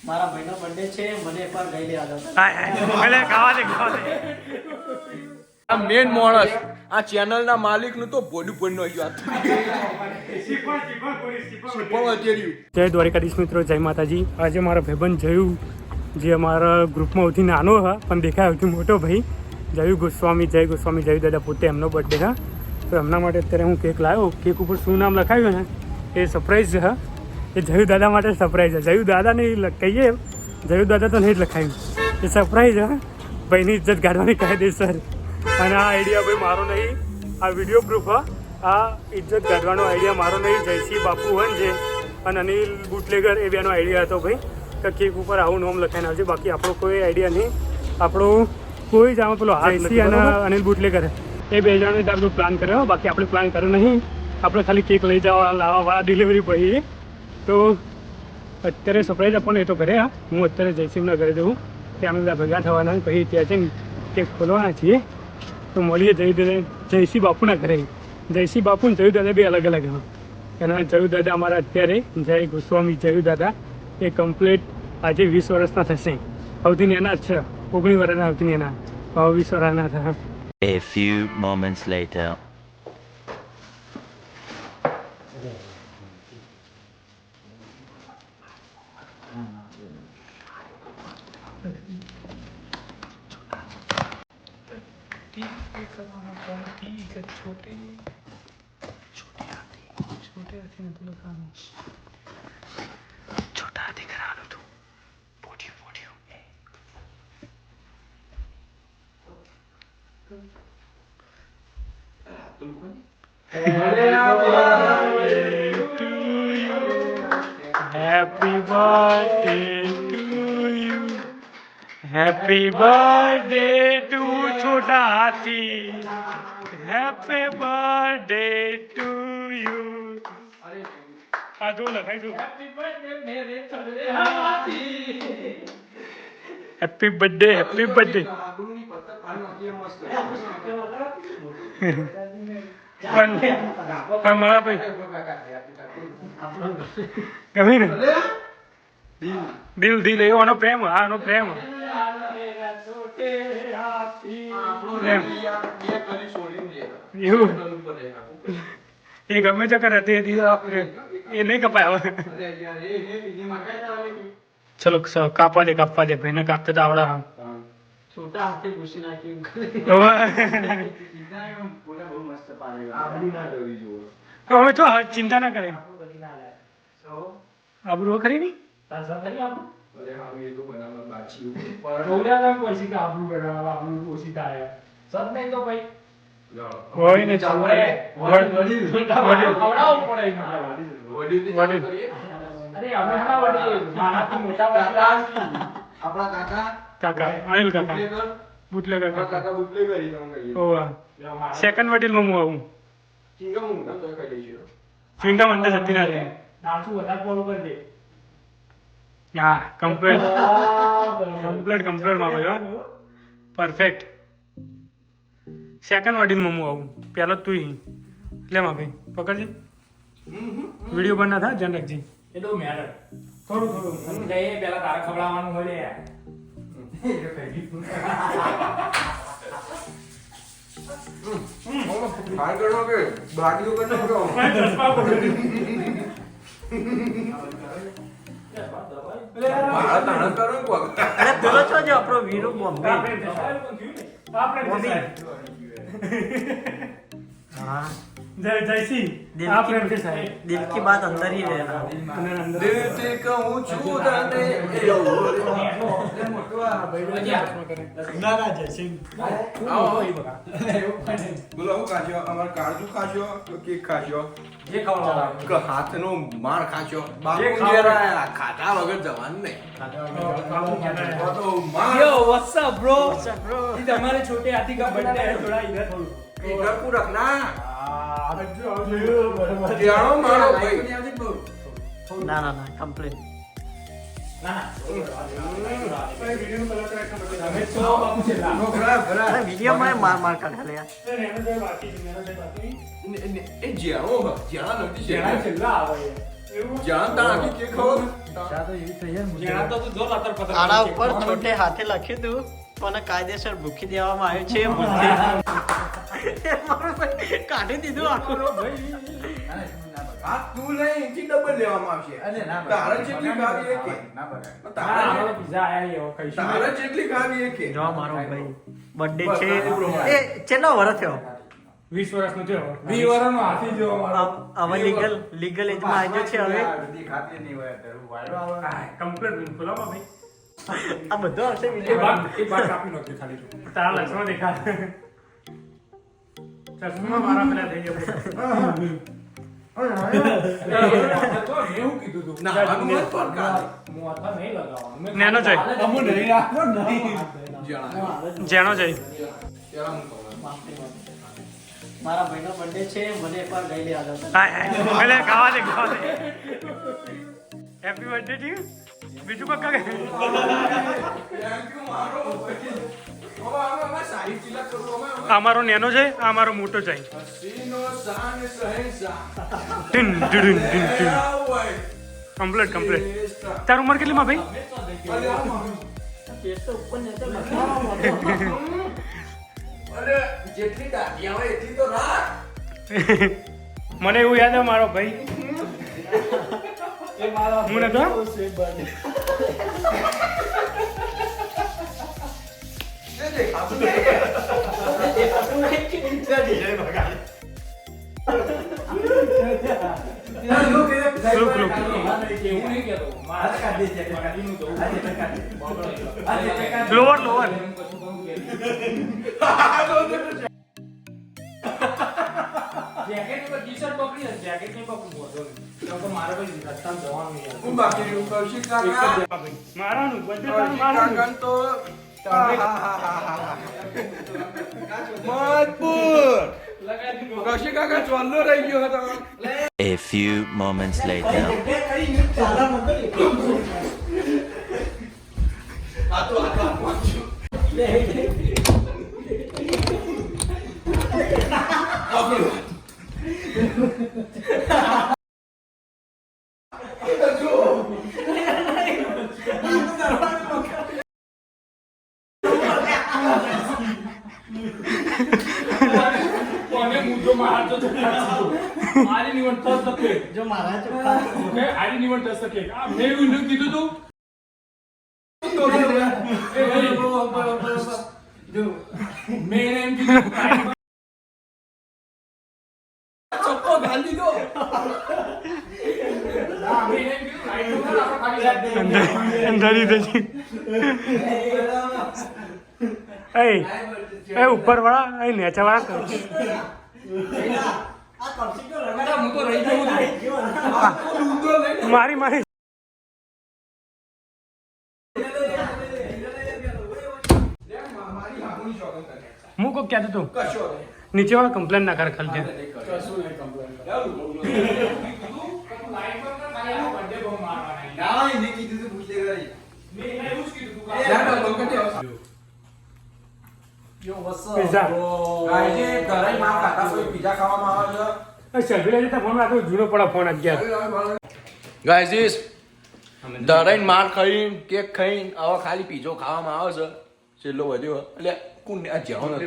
મારા ભાઈનો બર્થડે છે, મને એકવાર ગઈ લે આલો. એટલે ખાવા દે. આ મેન માણસ આ ચેનલ ના માલિક નું તો બોડું પણ નો ગયો. જય દ્વારિકાધીશ મિત્રો, જય માતાજી. આજે મારા ભાઈબંધ જયું, જે અમારા ગ્રુપમાં સૌથી નાનો હા પણ દેખાય સૌથી મોટો ભાઈ, જયુ ગોસ્વામી. જય ગોસ્વામી, જયુ દાદા પોતે એમનો બર્થડે હા. તો એમના માટે અત્યારે હું કેક લાવ્યો. કેક ઉપર શું નામ લખાવ્યું ને એ સરપ્રાઈઝ છે હા. એ જયુ દાદા માટે સરપ્રાઈઝ છે. જયુ દાદા નહીં કહીએ, જયુ દાદા તો નહીં જ લખાયું, એ સરપ્રાઈઝ હા. ભાઈની ઇજ્જત કાઢવાની કાયદેસર. અને આ આઈડિયા ભાઈ મારો નહીં, આ વિડીયો પ્રૂફ હા. આ ઇજ્જત કાઢવાનો આઈડિયા મારો નહીં, જયસિંહ બાપુ વન છે અને અનિલ બુટલેગર એ બેનો આઈડિયા હતો ભાઈ. તો કેક ઉપર આવું નામ લખાઈને આવશે. બાકી આપણો કોઈ આઈડિયા નહીં, આપણો કોઈ જ આમાં પેલો જયસિંહ અને અનિલ બુટલેગર એ બે જણાને આપણો પ્લાન કર્યો. બાકી આપણે પ્લાન કર્યો નહીં, આપણે ખાલી કેક લઈ જવા લાવવા ડિલિવરી ભાઈ. તો અત્યારે સરપ્રાઈઝ આપણને એ તો ઘરે હા. હું અત્યારે જયસિંહના ઘરે જઉં, ત્યાં અમે બધા ભેગા થવાના પછી ત્યાં જઈને કેક ખોલવાના છીએ. તો મળીએ જયસિંહ બાપુના ઘરે. જયસિંહ બાપુ ને જયુ દાદા બે અલગ અલગ હા. એના જયુ દાદા અમારા અત્યારે જય ગોસ્વામી જયુ દાદા એ કમ્પ્લીટ આજે 20 વર્ષના થશે. સૌથી નાના જ છે, 19 વર્ષના સૌથી નાના, 20 વર્ષના થયા. A few moments later. छोटा हाथी करानो तू पोटियो happy birthday to you, happy birthday to छोटा हाथी, हैप्पी बर्थडे टू यू. આ જો લખાઈ દઉં હેપી બર્થડે, હેપી બર્થડે. પણ મારા ભાઈ ગમે ને દિલ દિલ એવો આનો પ્રેમ, હા આનો પ્રેમ. એવું એ ગમે તે કરે તે એ નહીં કપાય હવે. ચલો કાપવા દે ભાઈને કાપતા તો આવડે હા. છોટા હાથે ઘૂસી નાખ્યું. હવે તો ચિંતા ના કરે. આબરૂ ખરી નહીં હોય ને કાકા અનિલ કાકા બુટલેગર કાકા સેકન્ડ વડીલમાં હું આવું. ચિંગમ અંદર જતી ના રહે. હા કમ્પ્લીટ માં ભાઈ પરફેક્ટ. સેકન્ડ વડીલમાં હું આવું, પહેલો તું લે માં ભાઈ પકડજે. વિડીયો બના થાય ધ્યાન રાખજે. એ તો મેડમ થોડું પેલા તારા ખવડાવવાનું હોય યાર. जयसिंह दिल की बात अंदर ही रहना. હાથ નો માર ખાશો ખાતા વગર જવાનું નહીં. हमारे छोटे हाथी का बर्थडे है, थोड़ा इधर इधर को रखना. ना कंप्लेन वीडियो में मार कर डाले यार. એ જેણો નથી છેલ્લા આવે જાણતા આખી કે ખબર જેના તો તું જો લતર પતર આના ઉપર છોટે હાથે લખ્યું હતું પણ કાયદેસર ભૂખી દેવામાં આવ્યું છે બુદ્ધિ મારું ભાઈ કાઢી દીધું આખું આ તું લઈ એથી ડબલ લેવામાં આવશે તારે જેટલી ખાવી એ કે તારા પીઝા આયા એવો કઈશું તારે જેટલી ખાવી એ કે જો મારો ભાઈ બર્થડે છે એ કેટલો વર્ષ થયો 20 વર્ષનો થયો 20 વર્ષનો હાથી જેવો મારો હવે લીગલ એજમાં આવ્યો છે હવે કમ્પ્લીટ બોલાવો ભાઈ આ બધો હશે એ બાર કાપી નાખ્યો ખાલી તું. તારા લક્ષણો દેખા ચશ્મા મારા પેલા થઈ ગયો એવું કીધું તું ના આનું મત પર કાઢ મોથા નહીં લગાવવાનું નેનો જય. અમુ નહીં રાખો નહીં જણા જેનો જઈ પેલા હું કહું મારા ભાઈનો બર્થડે છે મને એકવાર લઈ લે આવ્યો હાય હાય ખાવા દે હેપી બર્થડે ટુ બીજું કોઈ કરે થેન્ક યુ મારો હવે અમે સારી ચીલા કરું અમે અમારો નેનો છે આ અમારો મોટો છે હસીનો શાન શહેનશાહ ટીન ટીન ટીન ટીન આવ ભાઈ કમ્પ્લીટ કમ્પ્લીટ તારી ઉંમર કેટલી માં ભાઈ અરે જેટલી દાઢી આવે એટલી તો રાખ મને એવું યાદ આવે મારો ભાઈ હું નતો એવું નહીં કહેતો મારા કાઢી છે કાઢીનું તો લોવર લોવર જેકેટ પર ટી-શર્ટ પકડી હશે જેકેટ નહીં પકડવું બોલો તો મારે ભાઈ રસ્તામાં જવાનું નહીં હું બાકી રહ્યું કૌશિક કાકા મારાનું બધે કૌશિક મારાનું કાકા તો મજબૂત કૌશિક કાકા ચોલ્લો રહી ગયો હતો A few moments later. કોને મુદ્દો મારતો તો આરી નિવણ થસ શકે જો મારા ચોખ્ખા ઓકે આરી નિવણ થસ શકે આ મેં એવું કીધું તું જો મેં એમ કીધું ચપ્પો ગાલી દીધો ના મેં એમ કીધું લાઈટ નો આપણે ખાલી અંધારી થઈ એ ઉપર વાળા એ નેચા વાળા હું તો રહી ગયો મારી મારી હું કોઈ કહેતો તું કશો નીચે વાળા કમ્પ્લેન ના કરે ખાલી લાઈટ પર ખાલી આ બર્થડે બહુ મારવાના મેં એવું જ કીધું તું પીઝા શેલ્ફી લેતા ફોન રાખો જૂનો પડા ફોન અગિયાર ગાઈઝ ધરાઈને માર ખાઈને કેક ખાઈને આવા ખાલી પીઝો ખાવામાં આવે છે છેલ્લો વધ્યો એટલે કોણ આ જ્યાં નતો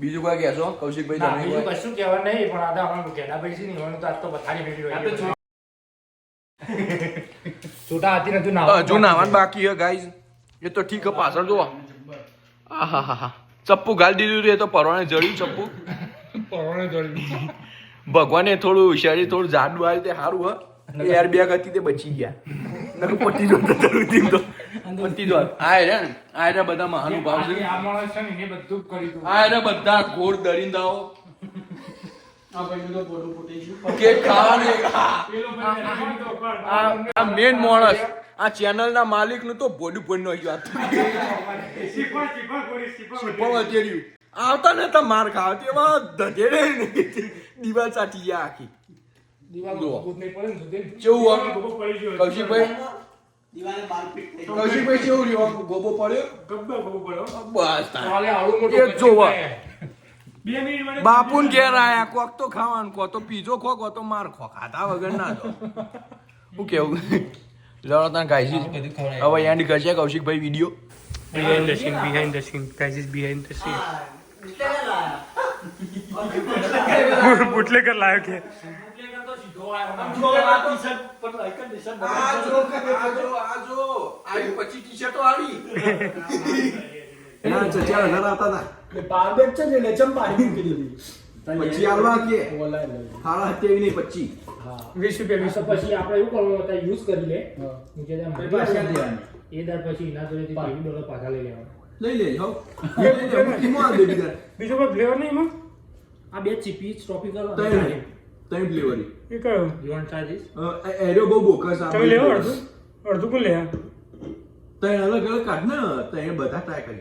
બીજું કોઈ કહેશો કૌશિકભાઈ ના, તમે બીજું કોઈ? કશું કહેવાનું નહીં પણ આ તો અમારું ઘેડા ભાઈ છે ને એવાનું તો આજ તો પથારી ફેરવી હોય છોટા હાથી નથી હજુ નાવાનું બાકી છે ગાઈઝ એ તો ઠીક છે પાછળ જુઓ આહાહાહા. ચપ્પુ ગાલી દીધું હતું, એ તો પરવાને જડ્યું ચપ્પુ ભગવાને થોડું શરીર થોડું જાડું આવ્યું તે સારું હ એર બેગ હતી તે બચી ગયા નકર પટી જો તો પટી જો આ રે બધા મહાનુભાવ છે આ માણસ છે ને એને બધું જ કર્યું હતું. આ રે બધા ઘોડ દરિંદાઓ આ ભાઈનું તો બોડું ફૂટી ગયું કેક ખાવાની પેલો ભાઈ એને તો પણ આ મેન માણસ આ ચેનલ ના માલિક નું તો બોડું બોડ નો ગયો પણ વધેર્યું આવતા ને તો માર ખાવ તેમાં ધધેડે નહીં દિવાલ સાટી ગયા આખી દીવાલ જુઓ. મજબૂત નહીં પડે ને સુધી. કેવું આમ ગોબો પડી ગયો. કૌશિકભાઈ દિવાલે બાર ફીટ થઈ ગઈ. કૌશિકભાઈ કેવું રહ્યું આમ ગોબો પડ્યો ગબ્બર ગોબો પડ્યો. બસ તાર. કાલે આવડું મોટું એ જોવા. કચેક 2 મિનિટ મને બાપુન ઘેર આયા કોક તો ખાવાનું કો તો પીજો ખો કો તો માર ખો ખાતા વગર ના જો હું કેવું જરા તને ગાઈસી હવે એન્ડ કરશે Kaushikbhai video behind the scene guys is behind the scene bootlegger લાયો કે બુટલેકર તો સીધો આવ્યો. આજો આવી 25 ટી-શર્ટો આવી ના ચચાર ઘર આવતા હતા બારબેટ છે ને લેચમ પાડી મૂકી દીધી. પછી આલવા કે હાડા 27 નહીં 25 20 રૂપિયા તો પછી આપણે એવું કરવાનું હતા યુઝ કરી લે નીચે ત્યાં મળી એ દર પછી એના જોડેથી $20 પાછા લઈ લેવાના. લઈ લે હો લઈ લે મુઠ્ઠીમાં આલ દે બીજા બીજો કોઈ ફ્લેવર નહીં એમાં આ બે ચીપી ટ્રોપિકલ ત્રણ ફ્લેવરી એ કયો you want try this? Arrow બહુ બોકસ તમે લેવો અડધું કોણ લે ત્રણ અલગ અલગ કાઢ ને ત્રણ બધા ટ્રાય કરી